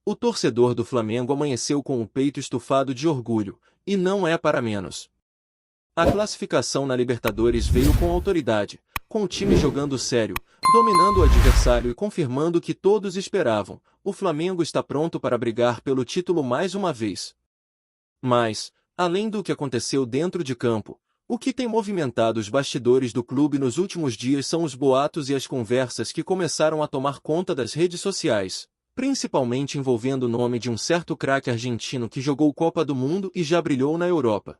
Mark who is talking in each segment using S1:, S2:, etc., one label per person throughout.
S1: O torcedor do Flamengo amanheceu com o peito estufado de orgulho, e não é para menos. A classificação na Libertadores veio com autoridade, com o time jogando sério, dominando o adversário e confirmando o que todos esperavam: o Flamengo está pronto para brigar pelo título mais uma vez. Mas, além do que aconteceu dentro de campo, o que tem movimentado os bastidores do clube nos últimos dias são os boatos e as conversas que começaram a tomar conta das redes sociais, principalmente envolvendo o nome de um certo craque argentino que jogou Copa do Mundo e já brilhou na Europa.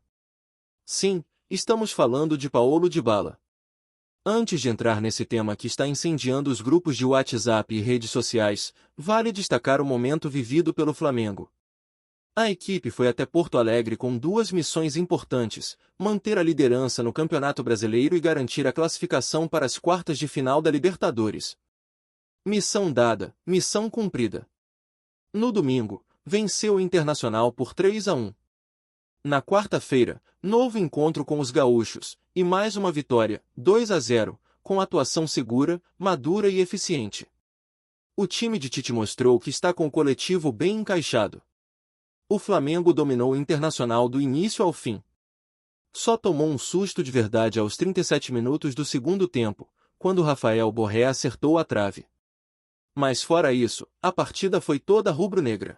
S1: Sim, estamos falando de Paulo Dybala. Antes de entrar nesse tema que está incendiando os grupos de WhatsApp e redes sociais, vale destacar o momento vivido pelo Flamengo. A equipe foi até Porto Alegre com duas missões importantes: manter a liderança no Campeonato Brasileiro e garantir a classificação para as quartas de final da Libertadores. Missão dada, missão cumprida. No domingo, venceu o Internacional por 3-1. Na quarta-feira, novo encontro com os gaúchos, e mais uma vitória, 2-0, com atuação segura, madura e eficiente. O time de Tite mostrou que está com o coletivo bem encaixado. O Flamengo dominou o Internacional do início ao fim. Só tomou um susto de verdade aos 37 minutos do segundo tempo, quando Rafael Borré acertou a trave. Mas fora isso, a partida foi toda rubro-negra.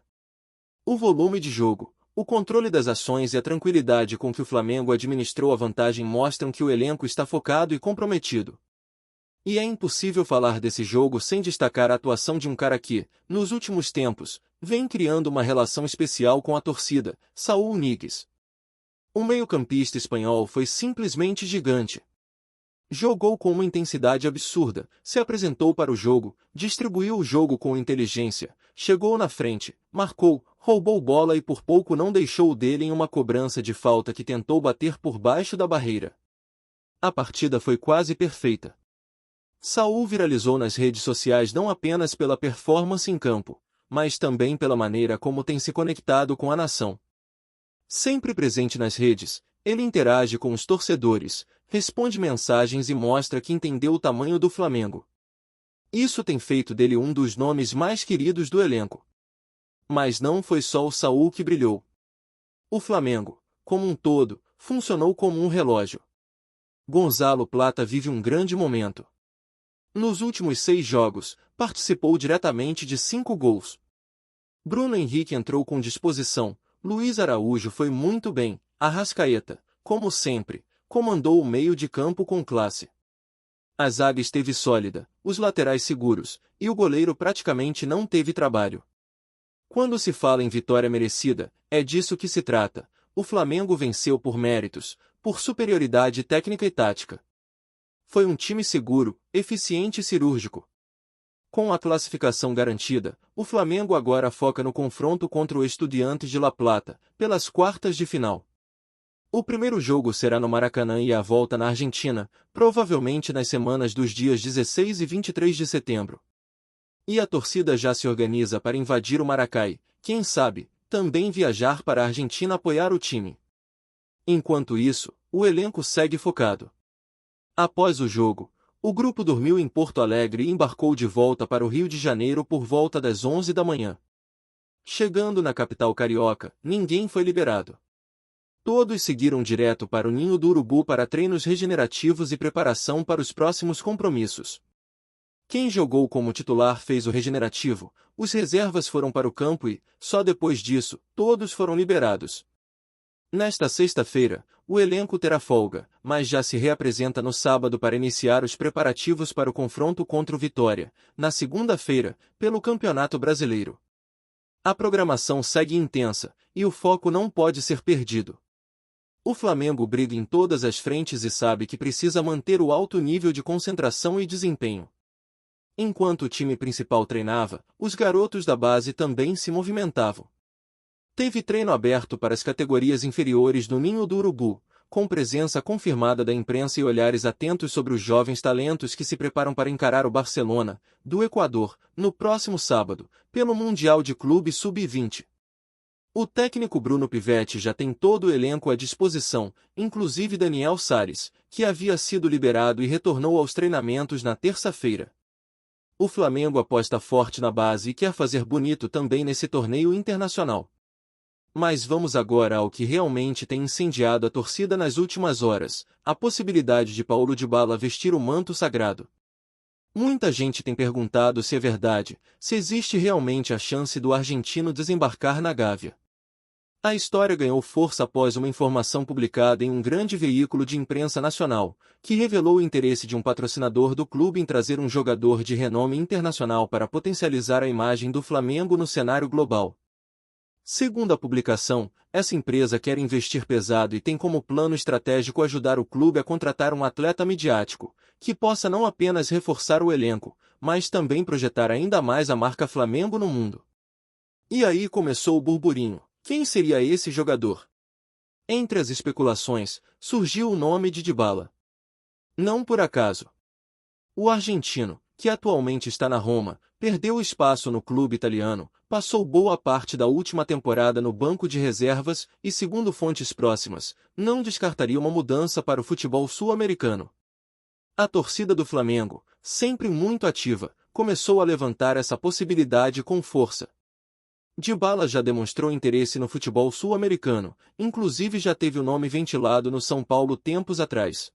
S1: O volume de jogo, o controle das ações e a tranquilidade com que o Flamengo administrou a vantagem mostram que o elenco está focado e comprometido. E é impossível falar desse jogo sem destacar a atuação de um cara que, nos últimos tempos, vem criando uma relação especial com a torcida: Saúl Ñíguez. O meio-campista espanhol foi simplesmente gigante. Jogou com uma intensidade absurda, se apresentou para o jogo, distribuiu o jogo com inteligência, chegou na frente, marcou, roubou bola e por pouco não deixou o dele em uma cobrança de falta que tentou bater por baixo da barreira. A partida foi quase perfeita. Saúl viralizou nas redes sociais não apenas pela performance em campo, mas também pela maneira como tem se conectado com a nação. Sempre presente nas redes, ele interage com os torcedores, responde mensagens e mostra que entendeu o tamanho do Flamengo. Isso tem feito dele um dos nomes mais queridos do elenco. Mas não foi só o Saúl que brilhou. O Flamengo, como um todo, funcionou como um relógio. Gonzalo Plata vive um grande momento. Nos últimos 6 jogos, participou diretamente de 5 gols. Bruno Henrique entrou com disposição, Luiz Araújo foi muito bem, Arrascaeta, como sempre, comandou o meio de campo com classe. A zaga esteve sólida, os laterais seguros, e o goleiro praticamente não teve trabalho. Quando se fala em vitória merecida, é disso que se trata: o Flamengo venceu por méritos, por superioridade técnica e tática. Foi um time seguro, eficiente e cirúrgico. Com a classificação garantida, o Flamengo agora foca no confronto contra o Estudiantes de La Plata, pelas quartas de final. O primeiro jogo será no Maracanã e a volta na Argentina, provavelmente nas semanas dos dias 16 e 23 de setembro. E a torcida já se organiza para invadir o Maracá e, quem sabe, também viajar para a Argentina apoiar o time. Enquanto isso, o elenco segue focado. Após o jogo, o grupo dormiu em Porto Alegre e embarcou de volta para o Rio de Janeiro por volta das 11 da manhã. Chegando na capital carioca, ninguém foi liberado. Todos seguiram direto para o Ninho do Urubu para treinos regenerativos e preparação para os próximos compromissos. Quem jogou como titular fez o regenerativo, os reservas foram para o campo e, só depois disso, todos foram liberados. Nesta sexta-feira, o elenco terá folga, mas já se reapresenta no sábado para iniciar os preparativos para o confronto contra o Vitória, na segunda-feira, pelo Campeonato Brasileiro. A programação segue intensa, e o foco não pode ser perdido. O Flamengo briga em todas as frentes e sabe que precisa manter o alto nível de concentração e desempenho. Enquanto o time principal treinava, os garotos da base também se movimentavam. Teve treino aberto para as categorias inferiores do Ninho do Urubu, com presença confirmada da imprensa e olhares atentos sobre os jovens talentos que se preparam para encarar o Barcelona, do Equador, no próximo sábado, pelo Mundial de Clube Sub-20. O técnico Bruno Pivetti já tem todo o elenco à disposição, inclusive Daniel Sárez, que havia sido liberado e retornou aos treinamentos na terça-feira. O Flamengo aposta forte na base e quer fazer bonito também nesse torneio internacional. Mas vamos agora ao que realmente tem incendiado a torcida nas últimas horas, a possibilidade de Paulo Dybala vestir o manto sagrado. Muita gente tem perguntado se é verdade, se existe realmente a chance do argentino desembarcar na Gávea. A história ganhou força após uma informação publicada em um grande veículo de imprensa nacional, que revelou o interesse de um patrocinador do clube em trazer um jogador de renome internacional para potencializar a imagem do Flamengo no cenário global. Segundo a publicação, essa empresa quer investir pesado e tem como plano estratégico ajudar o clube a contratar um atleta midiático, que possa não apenas reforçar o elenco, mas também projetar ainda mais a marca Flamengo no mundo. E aí começou o burburinho. Quem seria esse jogador? Entre as especulações, surgiu o nome de Dybala. Não por acaso. O argentino, que atualmente está na Roma, perdeu espaço no clube italiano, passou boa parte da última temporada no banco de reservas e, segundo fontes próximas, não descartaria uma mudança para o futebol sul-americano. A torcida do Flamengo, sempre muito ativa, começou a levantar essa possibilidade com força. Dybala já demonstrou interesse no futebol sul-americano, inclusive já teve o nome ventilado no São Paulo tempos atrás.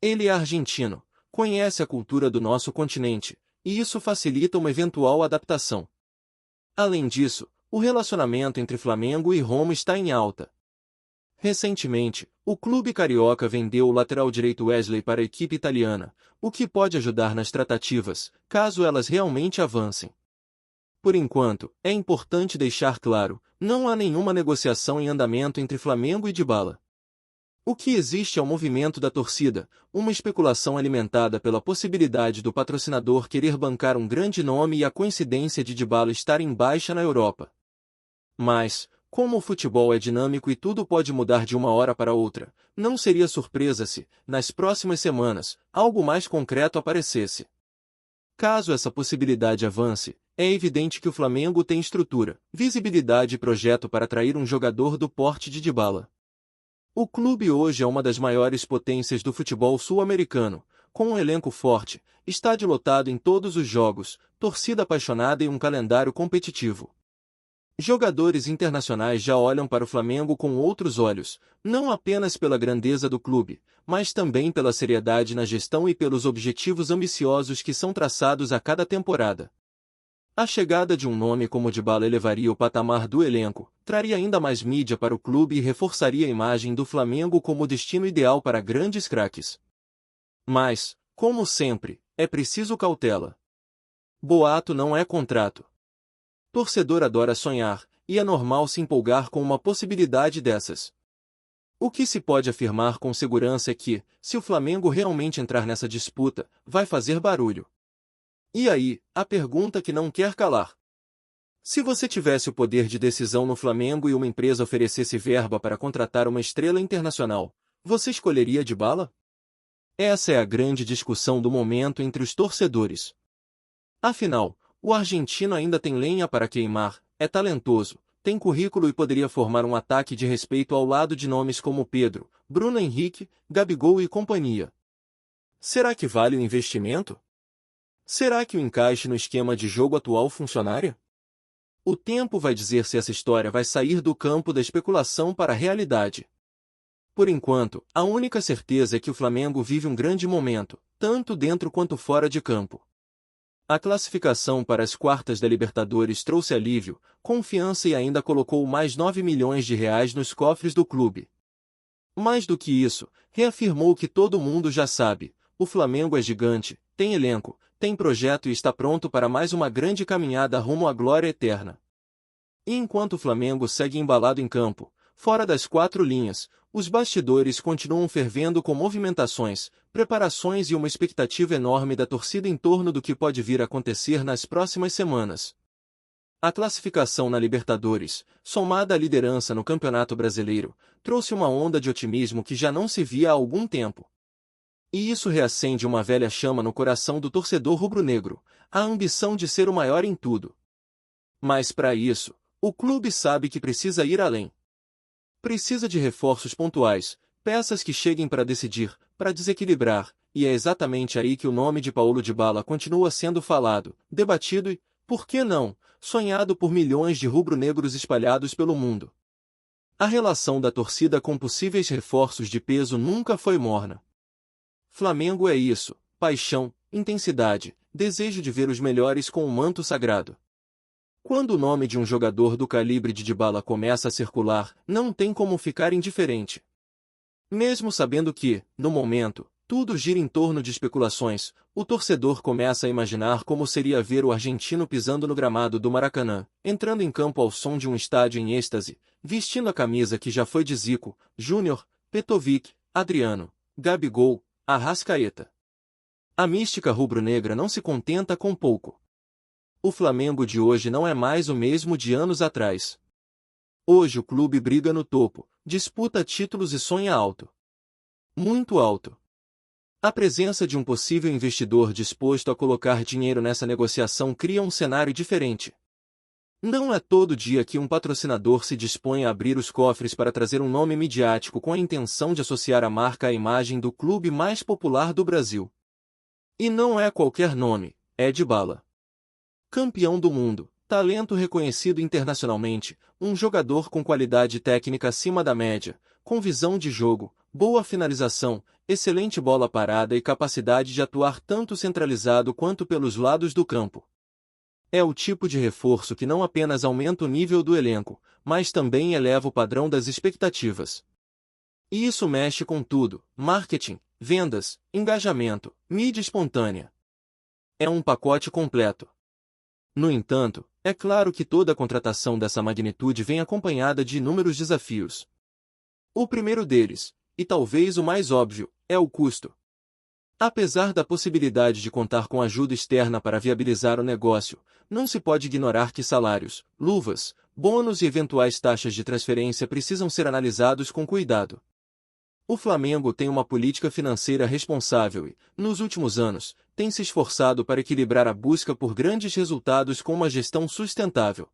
S1: Ele é argentino, conhece a cultura do nosso continente, e isso facilita uma eventual adaptação. Além disso, o relacionamento entre Flamengo e Roma está em alta. Recentemente, o clube carioca vendeu o lateral direito Wesley para a equipe italiana, o que pode ajudar nas tratativas, caso elas realmente avancem. Por enquanto, é importante deixar claro, não há nenhuma negociação em andamento entre Flamengo e Dybala. O que existe é o movimento da torcida, uma especulação alimentada pela possibilidade do patrocinador querer bancar um grande nome e a coincidência de Dybala estar em baixa na Europa. Mas, como o futebol é dinâmico e tudo pode mudar de uma hora para outra, não seria surpresa se, nas próximas semanas, algo mais concreto aparecesse. Caso essa possibilidade avance, é evidente que o Flamengo tem estrutura, visibilidade e projeto para atrair um jogador do porte de Dybala. O clube hoje é uma das maiores potências do futebol sul-americano, com um elenco forte, estádio lotado em todos os jogos, torcida apaixonada e um calendário competitivo. Jogadores internacionais já olham para o Flamengo com outros olhos, não apenas pela grandeza do clube, mas também pela seriedade na gestão e pelos objetivos ambiciosos que são traçados a cada temporada. A chegada de um nome como Dybala elevaria o patamar do elenco, traria ainda mais mídia para o clube e reforçaria a imagem do Flamengo como destino ideal para grandes craques. Mas, como sempre, é preciso cautela. Boato não é contrato. Torcedor adora sonhar, e é normal se empolgar com uma possibilidade dessas. O que se pode afirmar com segurança é que, se o Flamengo realmente entrar nessa disputa, vai fazer barulho. E aí, a pergunta que não quer calar. Se você tivesse o poder de decisão no Flamengo e uma empresa oferecesse verba para contratar uma estrela internacional, você escolheria Dybala? Essa é a grande discussão do momento entre os torcedores. Afinal, o argentino ainda tem lenha para queimar, é talentoso, tem currículo e poderia formar um ataque de respeito ao lado de nomes como Pedro, Bruno Henrique, Gabigol e companhia. Será que vale o investimento? Será que o encaixe no esquema de jogo atual funcionaria? O tempo vai dizer se essa história vai sair do campo da especulação para a realidade. Por enquanto, a única certeza é que o Flamengo vive um grande momento, tanto dentro quanto fora de campo. A classificação para as quartas da Libertadores trouxe alívio, confiança e ainda colocou mais 9 milhões de reais nos cofres do clube. Mais do que isso, reafirmou que todo mundo já sabe, o Flamengo é gigante, tem elenco, tem projeto e está pronto para mais uma grande caminhada rumo à glória eterna. E enquanto o Flamengo segue embalado em campo, fora das quatro linhas, os bastidores continuam fervendo com movimentações, preparações e uma expectativa enorme da torcida em torno do que pode vir a acontecer nas próximas semanas. A classificação na Libertadores, somada à liderança no Campeonato Brasileiro, trouxe uma onda de otimismo que já não se via há algum tempo. E isso reacende uma velha chama no coração do torcedor rubro-negro, a ambição de ser o maior em tudo. Mas para isso, o clube sabe que precisa ir além. Precisa de reforços pontuais, peças que cheguem para decidir, para desequilibrar, e é exatamente aí que o nome de Paulo Dybala continua sendo falado, debatido e, por que não, sonhado por milhões de rubro-negros espalhados pelo mundo. A relação da torcida com possíveis reforços de peso nunca foi morna. Flamengo é isso: paixão, intensidade, desejo de ver os melhores com o manto sagrado. Quando o nome de um jogador do calibre de Dybala começa a circular, não tem como ficar indiferente. Mesmo sabendo que, no momento, tudo gira em torno de especulações, o torcedor começa a imaginar como seria ver o argentino pisando no gramado do Maracanã, entrando em campo ao som de um estádio em êxtase, vestindo a camisa que já foi de Zico, Júnior, Petrovic, Adriano, Gabigol, Arrascaeta. A mística rubro-negra não se contenta com pouco. O Flamengo de hoje não é mais o mesmo de anos atrás. Hoje o clube briga no topo, disputa títulos e sonha alto. Muito alto. A presença de um possível investidor disposto a colocar dinheiro nessa negociação cria um cenário diferente. Não é todo dia que um patrocinador se dispõe a abrir os cofres para trazer um nome midiático com a intenção de associar a marca à imagem do clube mais popular do Brasil. E não é qualquer nome, é Dybala. Campeão do mundo, talento reconhecido internacionalmente, um jogador com qualidade técnica acima da média, com visão de jogo, boa finalização, excelente bola parada e capacidade de atuar tanto centralizado quanto pelos lados do campo. É o tipo de reforço que não apenas aumenta o nível do elenco, mas também eleva o padrão das expectativas. E isso mexe com tudo: marketing, vendas, engajamento, mídia espontânea. É um pacote completo. No entanto, é claro que toda contratação dessa magnitude vem acompanhada de inúmeros desafios. O primeiro deles, e talvez o mais óbvio, é o custo. Apesar da possibilidade de contar com ajuda externa para viabilizar o negócio, não se pode ignorar que salários, luvas, bônus e eventuais taxas de transferência precisam ser analisados com cuidado. O Flamengo tem uma política financeira responsável e, nos últimos anos, tem se esforçado para equilibrar a busca por grandes resultados com uma gestão sustentável.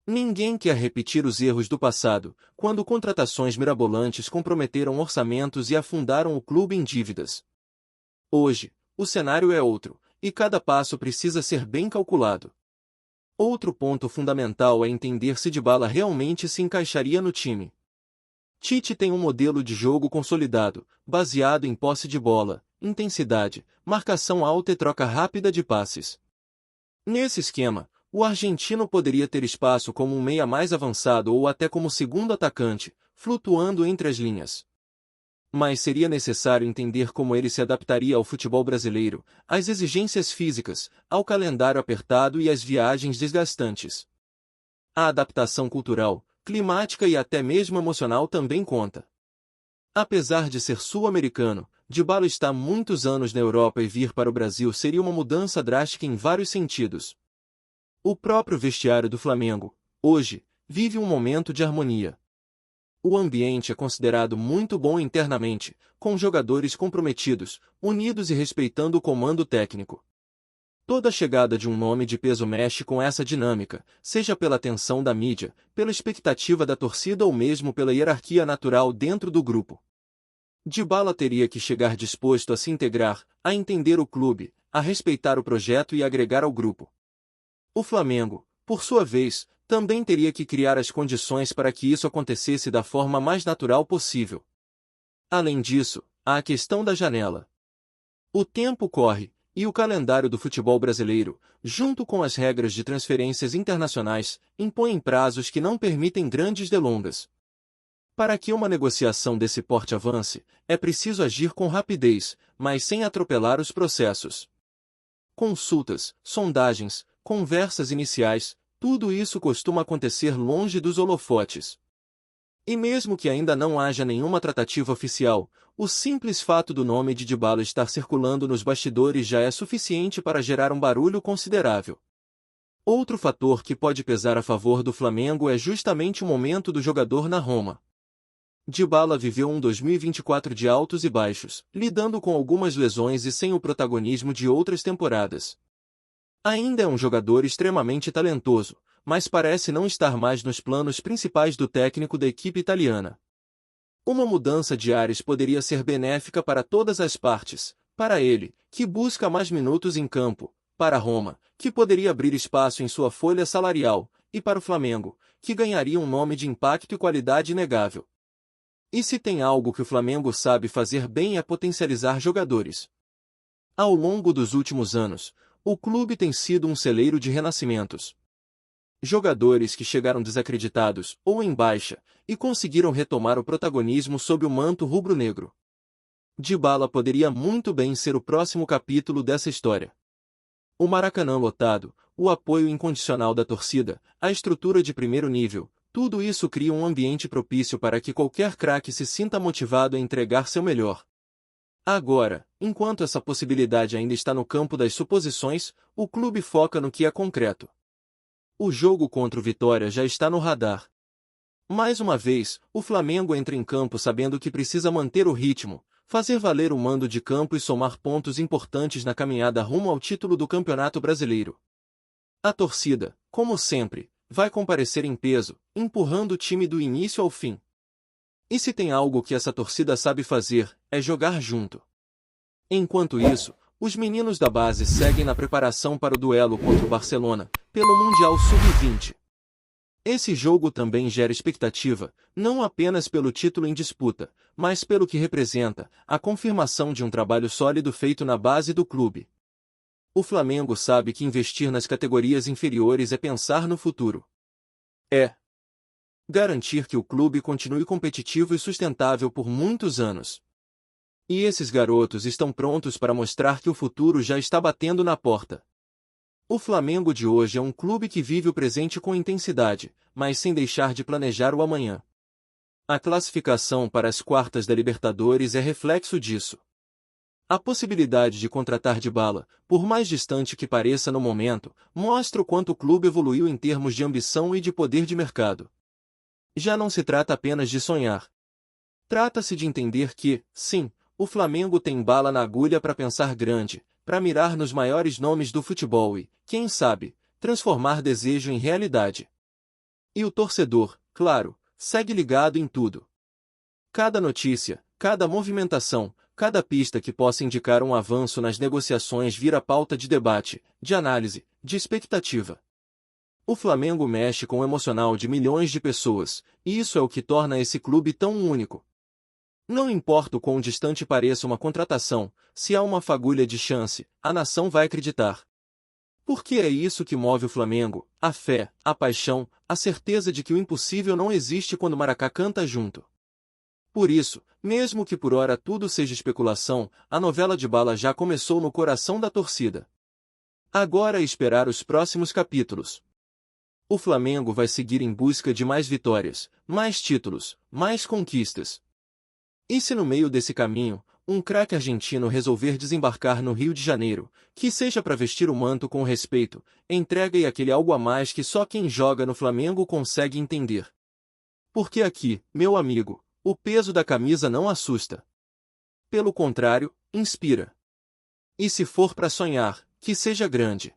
S1: Ninguém quer repetir os erros do passado, quando contratações mirabolantes comprometeram orçamentos e afundaram o clube em dívidas. Hoje, o cenário é outro, e cada passo precisa ser bem calculado. Outro ponto fundamental é entender se Dybala realmente se encaixaria no time. Tite tem um modelo de jogo consolidado, baseado em posse de bola, intensidade, marcação alta e troca rápida de passes. Nesse esquema, o argentino poderia ter espaço como um meia mais avançado ou até como segundo atacante, flutuando entre as linhas. Mas seria necessário entender como ele se adaptaria ao futebol brasileiro, às exigências físicas, ao calendário apertado e às viagens desgastantes. A adaptação cultural, climática e até mesmo emocional também conta. Apesar de ser sul-americano, Dybala está há muitos anos na Europa e vir para o Brasil seria uma mudança drástica em vários sentidos. O próprio vestiário do Flamengo, hoje, vive um momento de harmonia. O ambiente é considerado muito bom internamente, com jogadores comprometidos, unidos e respeitando o comando técnico. Toda chegada de um nome de peso mexe com essa dinâmica, seja pela atenção da mídia, pela expectativa da torcida ou mesmo pela hierarquia natural dentro do grupo. Dybala teria que chegar disposto a se integrar, a entender o clube, a respeitar o projeto e agregar ao grupo. O Flamengo, por sua vez, também teria que criar as condições para que isso acontecesse da forma mais natural possível. Além disso, há a questão da janela. O tempo corre, e o calendário do futebol brasileiro, junto com as regras de transferências internacionais, impõem prazos que não permitem grandes delongas. Para que uma negociação desse porte avance, é preciso agir com rapidez, mas sem atropelar os processos. Consultas, sondagens, conversas iniciais, tudo isso costuma acontecer longe dos holofotes. E mesmo que ainda não haja nenhuma tratativa oficial, o simples fato do nome de Dybala estar circulando nos bastidores já é suficiente para gerar um barulho considerável. Outro fator que pode pesar a favor do Flamengo é justamente o momento do jogador na Roma. Dybala viveu um 2024 de altos e baixos, lidando com algumas lesões e sem o protagonismo de outras temporadas. Ainda é um jogador extremamente talentoso, mas parece não estar mais nos planos principais do técnico da equipe italiana. Uma mudança de ares poderia ser benéfica para todas as partes, para ele, que busca mais minutos em campo, para Roma, que poderia abrir espaço em sua folha salarial, e para o Flamengo, que ganharia um nome de impacto e qualidade inegável. E se tem algo que o Flamengo sabe fazer bem é potencializar jogadores. Ao longo dos últimos anos, o clube tem sido um celeiro de renascimentos. Jogadores que chegaram desacreditados ou em baixa e conseguiram retomar o protagonismo sob o manto rubro-negro. Dybala poderia muito bem ser o próximo capítulo dessa história. O Maracanã lotado, o apoio incondicional da torcida, a estrutura de primeiro nível, tudo isso cria um ambiente propício para que qualquer craque se sinta motivado a entregar seu melhor. Agora, enquanto essa possibilidade ainda está no campo das suposições, o clube foca no que é concreto. O jogo contra o Vitória já está no radar. Mais uma vez, o Flamengo entra em campo sabendo que precisa manter o ritmo, fazer valer o mando de campo e somar pontos importantes na caminhada rumo ao título do Campeonato Brasileiro. A torcida, como sempre, vai comparecer em peso, empurrando o time do início ao fim. E se tem algo que essa torcida sabe fazer, é jogar junto. Enquanto isso, os meninos da base seguem na preparação para o duelo contra o Barcelona, pelo Mundial Sub-20. Esse jogo também gera expectativa, não apenas pelo título em disputa, mas pelo que representa, a confirmação de um trabalho sólido feito na base do clube. O Flamengo sabe que investir nas categorias inferiores é pensar no futuro. É garantir que o clube continue competitivo e sustentável por muitos anos. E esses garotos estão prontos para mostrar que o futuro já está batendo na porta. O Flamengo de hoje é um clube que vive o presente com intensidade, mas sem deixar de planejar o amanhã. A classificação para as quartas da Libertadores é reflexo disso. A possibilidade de contratar Dybala, por mais distante que pareça no momento, mostra o quanto o clube evoluiu em termos de ambição e de poder de mercado. Já não se trata apenas de sonhar. Trata-se de entender que, sim, o Flamengo tem bala na agulha para pensar grande, para mirar nos maiores nomes do futebol e, quem sabe, transformar desejo em realidade. E o torcedor, claro, segue ligado em tudo. Cada notícia, cada movimentação, cada pista que possa indicar um avanço nas negociações vira pauta de debate, de análise, de expectativa. O Flamengo mexe com o emocional de milhões de pessoas, e isso é o que torna esse clube tão único. Não importa o quão distante pareça uma contratação, se há uma fagulha de chance, a nação vai acreditar. Porque é isso que move o Flamengo, a fé, a paixão, a certeza de que o impossível não existe quando o Maracá canta junto. Por isso, mesmo que por hora tudo seja especulação, a novela Dybala já começou no coração da torcida. Agora é esperar os próximos capítulos. O Flamengo vai seguir em busca de mais vitórias, mais títulos, mais conquistas. E se no meio desse caminho, um craque argentino resolver desembarcar no Rio de Janeiro, que seja para vestir o manto com respeito, entrega e aquele algo a mais que só quem joga no Flamengo consegue entender. Porque aqui, meu amigo, o peso da camisa não assusta. Pelo contrário, inspira. E se for para sonhar, que seja grande.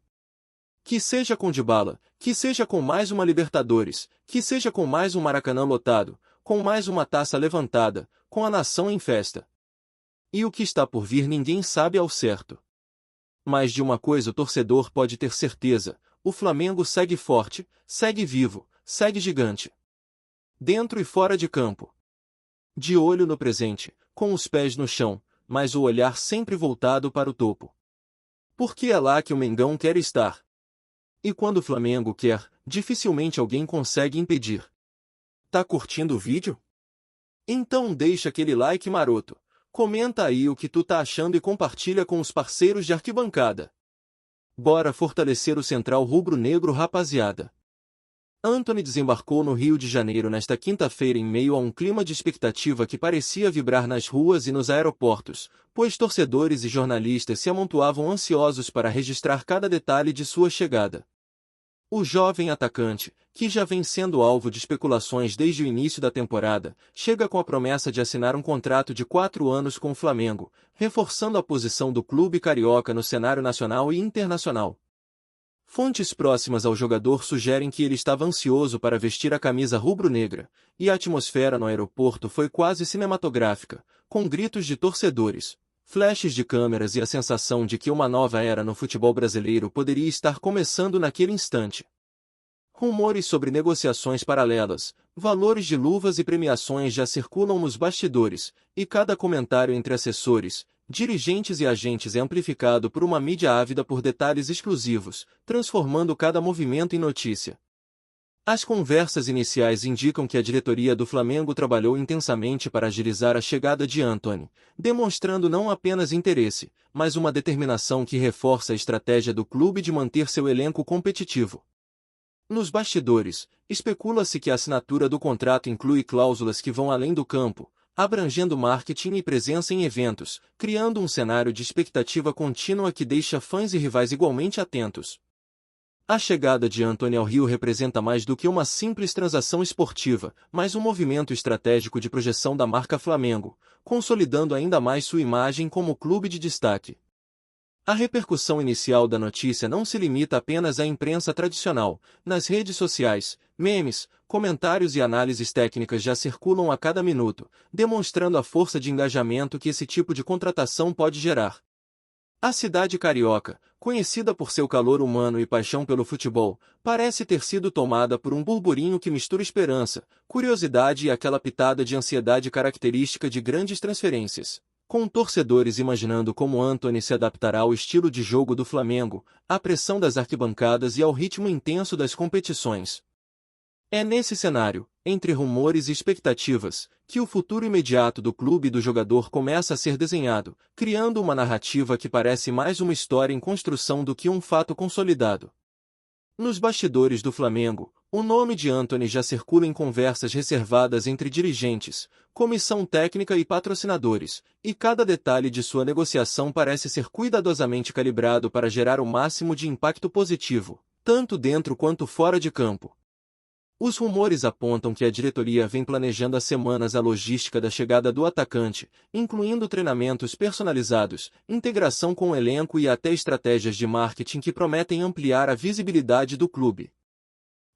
S1: Que seja com Dybala, que seja com mais uma Libertadores, que seja com mais um Maracanã lotado, com mais uma taça levantada, com a nação em festa. E o que está por vir ninguém sabe ao certo. Mas de uma coisa o torcedor pode ter certeza, o Flamengo segue forte, segue vivo, segue gigante. Dentro e fora de campo. De olho no presente, com os pés no chão, mas o olhar sempre voltado para o topo. Porque é lá que o Mengão quer estar. E quando o Flamengo quer, dificilmente alguém consegue impedir. Tá curtindo o vídeo? Então deixa aquele like maroto, comenta aí o que tu tá achando e compartilha com os parceiros de arquibancada. Bora fortalecer o Central Rubro-Negro, rapaziada. Antony desembarcou no Rio de Janeiro nesta quinta-feira em meio a um clima de expectativa que parecia vibrar nas ruas e nos aeroportos, pois torcedores e jornalistas se amontoavam ansiosos para registrar cada detalhe de sua chegada. O jovem atacante, que já vem sendo alvo de especulações desde o início da temporada, chega com a promessa de assinar um contrato de 4 anos com o Flamengo, reforçando a posição do clube carioca no cenário nacional e internacional. Fontes próximas ao jogador sugerem que ele estava ansioso para vestir a camisa rubro-negra, e a atmosfera no aeroporto foi quase cinematográfica, com gritos de torcedores. flashes de câmeras e a sensação de que uma nova era no futebol brasileiro poderia estar começando naquele instante. Rumores sobre negociações paralelas, valores de luvas e premiações já circulam nos bastidores, e cada comentário entre assessores, dirigentes e agentes é amplificado por uma mídia ávida por detalhes exclusivos, transformando cada movimento em notícia. As conversas iniciais indicam que a diretoria do Flamengo trabalhou intensamente para agilizar a chegada de Antony, demonstrando não apenas interesse, mas uma determinação que reforça a estratégia do clube de manter seu elenco competitivo. Nos bastidores, especula-se que a assinatura do contrato inclui cláusulas que vão além do campo, abrangendo marketing e presença em eventos, criando um cenário de expectativa contínua que deixa fãs e rivais igualmente atentos. A chegada de Antony ao Rio representa mais do que uma simples transação esportiva, mas um movimento estratégico de projeção da marca Flamengo, consolidando ainda mais sua imagem como clube de destaque. A repercussão inicial da notícia não se limita apenas à imprensa tradicional. Nas redes sociais, memes, comentários e análises técnicas já circulam a cada minuto, demonstrando a força de engajamento que esse tipo de contratação pode gerar. A cidade carioca, conhecida por seu calor humano e paixão pelo futebol, parece ter sido tomada por um burburinho que mistura esperança, curiosidade e aquela pitada de ansiedade característica de grandes transferências. Com torcedores imaginando como Antony se adaptará ao estilo de jogo do Flamengo, à pressão das arquibancadas e ao ritmo intenso das competições. É nesse cenário, entre rumores e expectativas, que o futuro imediato do clube e do jogador começa a ser desenhado, criando uma narrativa que parece mais uma história em construção do que um fato consolidado. Nos bastidores do Flamengo, o nome de Antony já circula em conversas reservadas entre dirigentes, comissão técnica e patrocinadores, e cada detalhe de sua negociação parece ser cuidadosamente calibrado para gerar o máximo de impacto positivo, tanto dentro quanto fora de campo. Os rumores apontam que a diretoria vem planejando há semanas a logística da chegada do atacante, incluindo treinamentos personalizados, integração com o elenco e até estratégias de marketing que prometem ampliar a visibilidade do clube.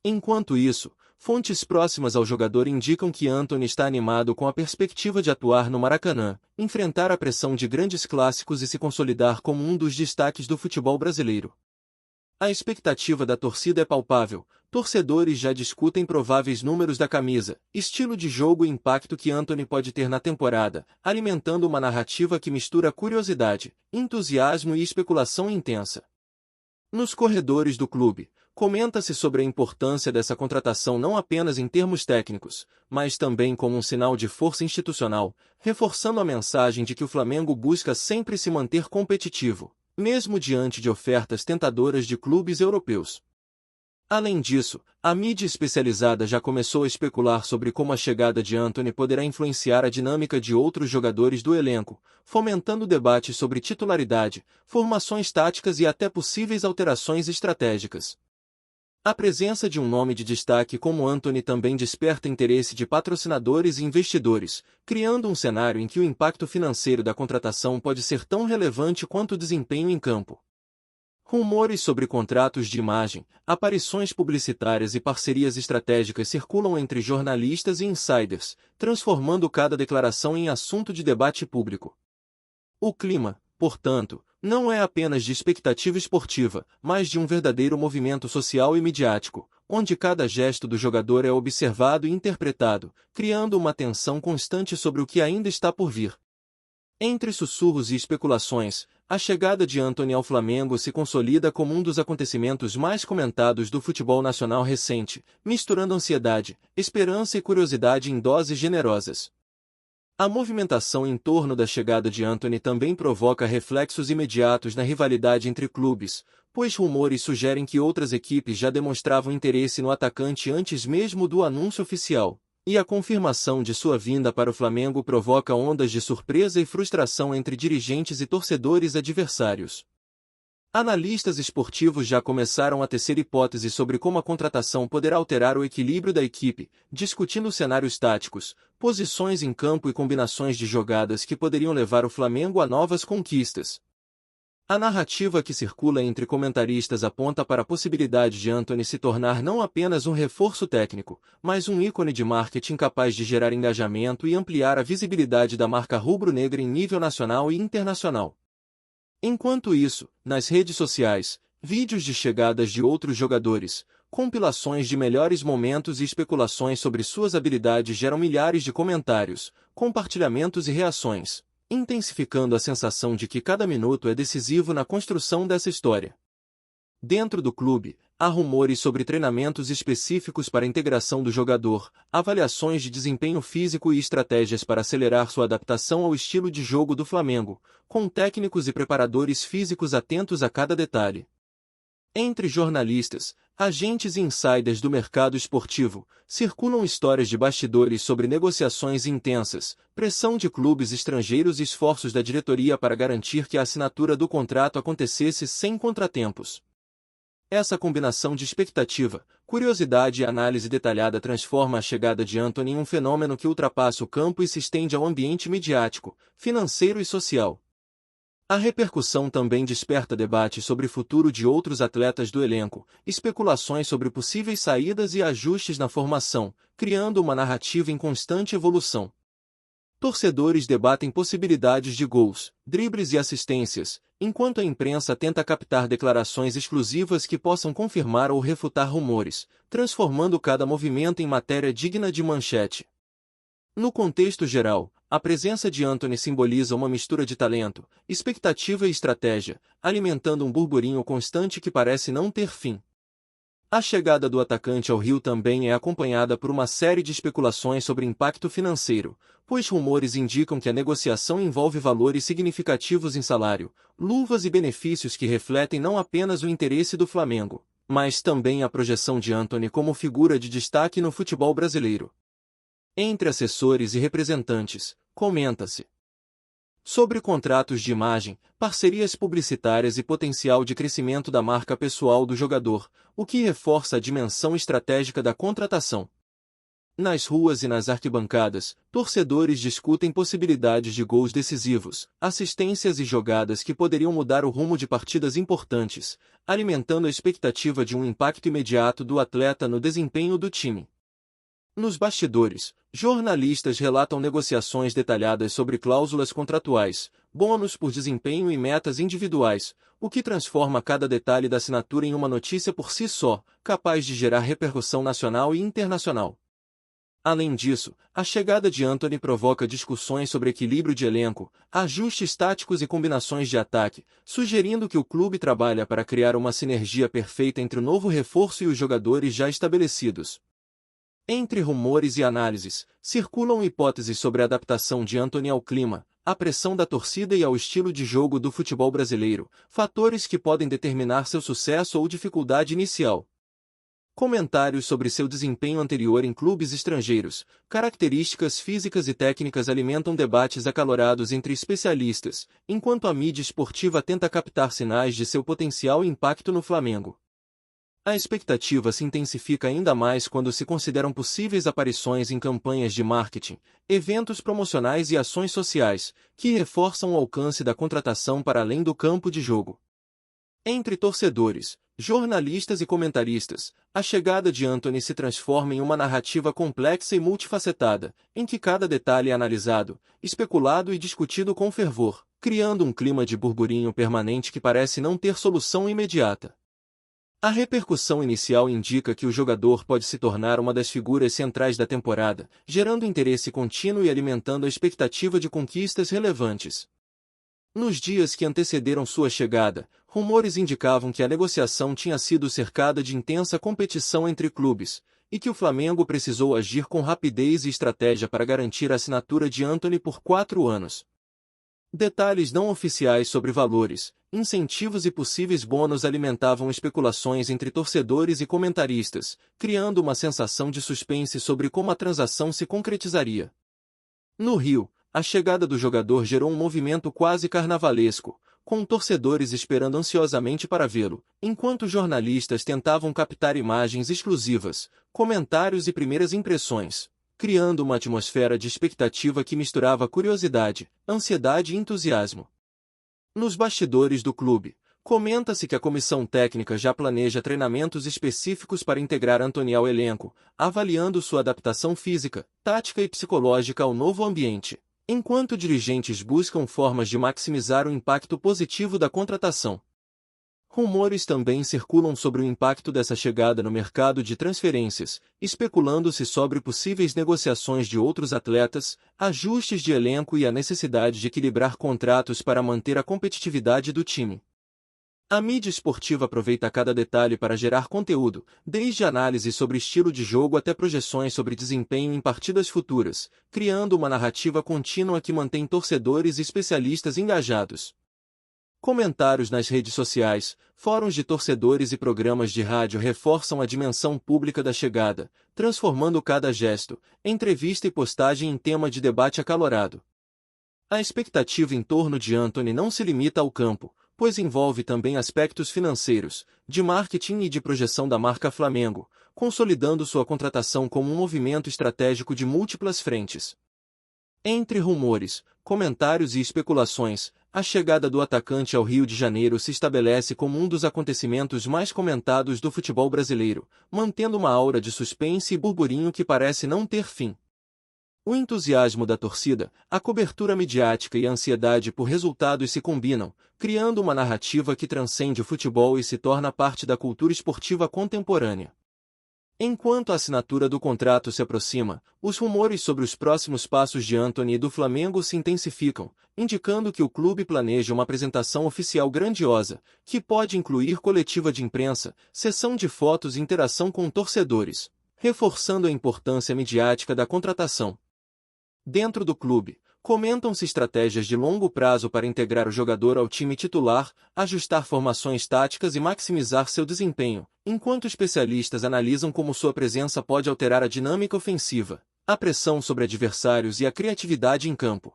S1: Enquanto isso, fontes próximas ao jogador indicam que Antony está animado com a perspectiva de atuar no Maracanã, enfrentar a pressão de grandes clássicos e se consolidar como um dos destaques do futebol brasileiro. A expectativa da torcida é palpável. Torcedores já discutem prováveis números da camisa, estilo de jogo e impacto que Antony pode ter na temporada, alimentando uma narrativa que mistura curiosidade, entusiasmo e especulação intensa. Nos corredores do clube, comenta-se sobre a importância dessa contratação não apenas em termos técnicos, mas também como um sinal de força institucional, reforçando a mensagem de que o Flamengo busca sempre se manter competitivo, mesmo diante de ofertas tentadoras de clubes europeus. Além disso, a mídia especializada já começou a especular sobre como a chegada de Antony poderá influenciar a dinâmica de outros jogadores do elenco, fomentando debates sobre titularidade, formações táticas e até possíveis alterações estratégicas. A presença de um nome de destaque como Antony também desperta interesse de patrocinadores e investidores, criando um cenário em que o impacto financeiro da contratação pode ser tão relevante quanto o desempenho em campo. Rumores sobre contratos de imagem, aparições publicitárias e parcerias estratégicas circulam entre jornalistas e insiders, transformando cada declaração em assunto de debate público. O clima, portanto, não é apenas de expectativa esportiva, mas de um verdadeiro movimento social e midiático, onde cada gesto do jogador é observado e interpretado, criando uma tensão constante sobre o que ainda está por vir. Entre sussurros e especulações, a chegada de Antony ao Flamengo se consolida como um dos acontecimentos mais comentados do futebol nacional recente, misturando ansiedade, esperança e curiosidade em doses generosas. A movimentação em torno da chegada de Antony também provoca reflexos imediatos na rivalidade entre clubes, pois rumores sugerem que outras equipes já demonstravam interesse no atacante antes mesmo do anúncio oficial. E a confirmação de sua vinda para o Flamengo provoca ondas de surpresa e frustração entre dirigentes e torcedores adversários. Analistas esportivos já começaram a tecer hipóteses sobre como a contratação poderá alterar o equilíbrio da equipe, discutindo cenários táticos, posições em campo e combinações de jogadas que poderiam levar o Flamengo a novas conquistas. A narrativa que circula entre comentaristas aponta para a possibilidade de Antony se tornar não apenas um reforço técnico, mas um ícone de marketing capaz de gerar engajamento e ampliar a visibilidade da marca rubro-negra em nível nacional e internacional. Enquanto isso, nas redes sociais, vídeos de chegadas de outros jogadores, compilações de melhores momentos e especulações sobre suas habilidades geram milhares de comentários, compartilhamentos e reações, intensificando a sensação de que cada minuto é decisivo na construção dessa história. Dentro do clube, há rumores sobre treinamentos específicos para a integração do jogador, avaliações de desempenho físico e estratégias para acelerar sua adaptação ao estilo de jogo do Flamengo, com técnicos e preparadores físicos atentos a cada detalhe. Entre jornalistas, agentes e insiders do mercado esportivo, circulam histórias de bastidores sobre negociações intensas, pressão de clubes estrangeiros e esforços da diretoria para garantir que a assinatura do contrato acontecesse sem contratempos. Essa combinação de expectativa, curiosidade e análise detalhada transforma a chegada de Antony em um fenômeno que ultrapassa o campo e se estende ao ambiente midiático, financeiro e social. A repercussão também desperta debates sobre o futuro de outros atletas do elenco, especulações sobre possíveis saídas e ajustes na formação, criando uma narrativa em constante evolução. Torcedores debatem possibilidades de gols, dribles e assistências, enquanto a imprensa tenta captar declarações exclusivas que possam confirmar ou refutar rumores, transformando cada movimento em matéria digna de manchete. No contexto geral, a presença de Antony simboliza uma mistura de talento, expectativa e estratégia, alimentando um burburinho constante que parece não ter fim. A chegada do atacante ao Rio também é acompanhada por uma série de especulações sobre impacto financeiro, pois rumores indicam que a negociação envolve valores significativos em salário, luvas e benefícios que refletem não apenas o interesse do Flamengo, mas também a projeção de Antony como figura de destaque no futebol brasileiro. Entre assessores e representantes, comenta-se sobre contratos de imagem, parcerias publicitárias e potencial de crescimento da marca pessoal do jogador, o que reforça a dimensão estratégica da contratação. Nas ruas e nas arquibancadas, torcedores discutem possibilidades de gols decisivos, assistências e jogadas que poderiam mudar o rumo de partidas importantes, alimentando a expectativa de um impacto imediato do atleta no desempenho do time. Nos bastidores, jornalistas relatam negociações detalhadas sobre cláusulas contratuais, bônus por desempenho e metas individuais, o que transforma cada detalhe da assinatura em uma notícia por si só, capaz de gerar repercussão nacional e internacional. Além disso, a chegada de Antony provoca discussões sobre equilíbrio de elenco, ajustes táticos e combinações de ataque, sugerindo que o clube trabalha para criar uma sinergia perfeita entre o novo reforço e os jogadores já estabelecidos. Entre rumores e análises, circulam hipóteses sobre a adaptação de Antony ao clima, à pressão da torcida e ao estilo de jogo do futebol brasileiro, fatores que podem determinar seu sucesso ou dificuldade inicial. Comentários sobre seu desempenho anterior em clubes estrangeiros, características físicas e técnicas alimentam debates acalorados entre especialistas, enquanto a mídia esportiva tenta captar sinais de seu potencial impacto no Flamengo. A expectativa se intensifica ainda mais quando se consideram possíveis aparições em campanhas de marketing, eventos promocionais e ações sociais, que reforçam o alcance da contratação para além do campo de jogo. Entre torcedores, jornalistas e comentaristas, a chegada de Antony se transforma em uma narrativa complexa e multifacetada, em que cada detalhe é analisado, especulado e discutido com fervor, criando um clima de burburinho permanente que parece não ter solução imediata. A repercussão inicial indica que o jogador pode se tornar uma das figuras centrais da temporada, gerando interesse contínuo e alimentando a expectativa de conquistas relevantes. Nos dias que antecederam sua chegada, rumores indicavam que a negociação tinha sido cercada de intensa competição entre clubes, e que o Flamengo precisou agir com rapidez e estratégia para garantir a assinatura de Antony por 4 anos. Detalhes não oficiais sobre valores, incentivos e possíveis bônus alimentavam especulações entre torcedores e comentaristas, criando uma sensação de suspense sobre como a transação se concretizaria. No Rio, a chegada do jogador gerou um movimento quase carnavalesco, com torcedores esperando ansiosamente para vê-lo, enquanto jornalistas tentavam captar imagens exclusivas, comentários e primeiras impressões, criando uma atmosfera de expectativa que misturava curiosidade, ansiedade e entusiasmo. Nos bastidores do clube, comenta-se que a comissão técnica já planeja treinamentos específicos para integrar Antony ao elenco, avaliando sua adaptação física, tática e psicológica ao novo ambiente, enquanto dirigentes buscam formas de maximizar o impacto positivo da contratação. Rumores também circulam sobre o impacto dessa chegada no mercado de transferências, especulando-se sobre possíveis negociações de outros atletas, ajustes de elenco e a necessidade de equilibrar contratos para manter a competitividade do time. A mídia esportiva aproveita cada detalhe para gerar conteúdo, desde análises sobre estilo de jogo até projeções sobre desempenho em partidas futuras, criando uma narrativa contínua que mantém torcedores e especialistas engajados. Comentários nas redes sociais, fóruns de torcedores e programas de rádio reforçam a dimensão pública da chegada, transformando cada gesto, entrevista e postagem em tema de debate acalorado. A expectativa em torno de Antony não se limita ao campo, pois envolve também aspectos financeiros, de marketing e de projeção da marca Flamengo, consolidando sua contratação como um movimento estratégico de múltiplas frentes. Entre rumores, comentários e especulações, a chegada do atacante ao Rio de Janeiro se estabelece como um dos acontecimentos mais comentados do futebol brasileiro, mantendo uma aura de suspense e burburinho que parece não ter fim. O entusiasmo da torcida, a cobertura midiática e a ansiedade por resultados se combinam, criando uma narrativa que transcende o futebol e se torna parte da cultura esportiva contemporânea. Enquanto a assinatura do contrato se aproxima, os rumores sobre os próximos passos de Antony e do Flamengo se intensificam, indicando que o clube planeja uma apresentação oficial grandiosa, que pode incluir coletiva de imprensa, sessão de fotos e interação com torcedores, reforçando a importância midiática da contratação. Dentro do clube, comentam-se estratégias de longo prazo para integrar o jogador ao time titular, ajustar formações táticas e maximizar seu desempenho, enquanto especialistas analisam como sua presença pode alterar a dinâmica ofensiva, a pressão sobre adversários e a criatividade em campo.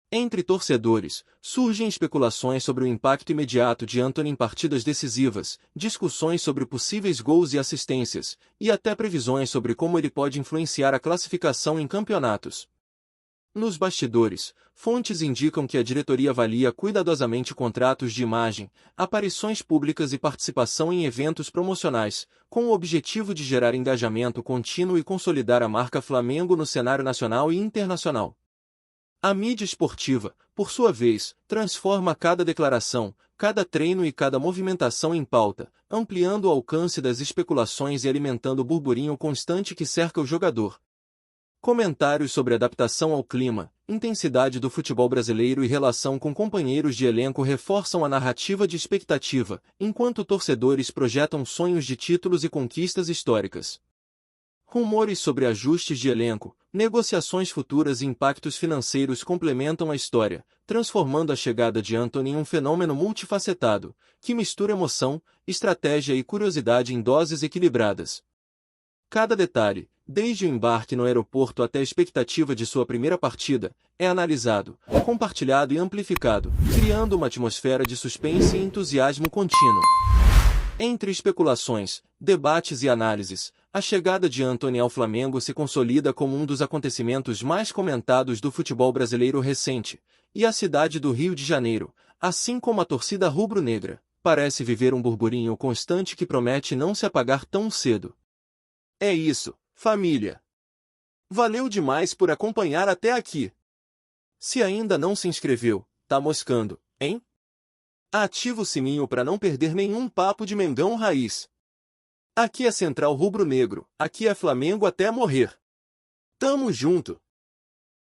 S1: Entre torcedores, surgem especulações sobre o impacto imediato de Antony em partidas decisivas, discussões sobre possíveis gols e assistências, e até previsões sobre como ele pode influenciar a classificação em campeonatos. Nos bastidores, fontes indicam que a diretoria avalia cuidadosamente contratos de imagem, aparições públicas e participação em eventos promocionais, com o objetivo de gerar engajamento contínuo e consolidar a marca Flamengo no cenário nacional e internacional. A mídia esportiva, por sua vez, transforma cada declaração, cada treino e cada movimentação em pauta, ampliando o alcance das especulações e alimentando o burburinho constante que cerca o jogador. Comentários sobre adaptação ao clima, intensidade do futebol brasileiro e relação com companheiros de elenco reforçam a narrativa de expectativa, enquanto torcedores projetam sonhos de títulos e conquistas históricas. Rumores sobre ajustes de elenco, negociações futuras e impactos financeiros complementam a história, transformando a chegada de Antony em um fenômeno multifacetado, que mistura emoção, estratégia e curiosidade em doses equilibradas. Cada detalhe, desde o embarque no aeroporto até a expectativa de sua primeira partida, é analisado, compartilhado e amplificado, criando uma atmosfera de suspense e entusiasmo contínuo. Entre especulações, debates e análises, a chegada de Antony ao Flamengo se consolida como um dos acontecimentos mais comentados do futebol brasileiro recente, e a cidade do Rio de Janeiro, assim como a torcida rubro-negra, parece viver um burburinho constante que promete não se apagar tão cedo. É isso, família. Valeu demais por acompanhar até aqui. Se ainda não se inscreveu, tá moscando, hein? Ativa o sininho para não perder nenhum papo de Mengão Raiz. Aqui é Central Rubro Negro, aqui é Flamengo até morrer. Tamo junto!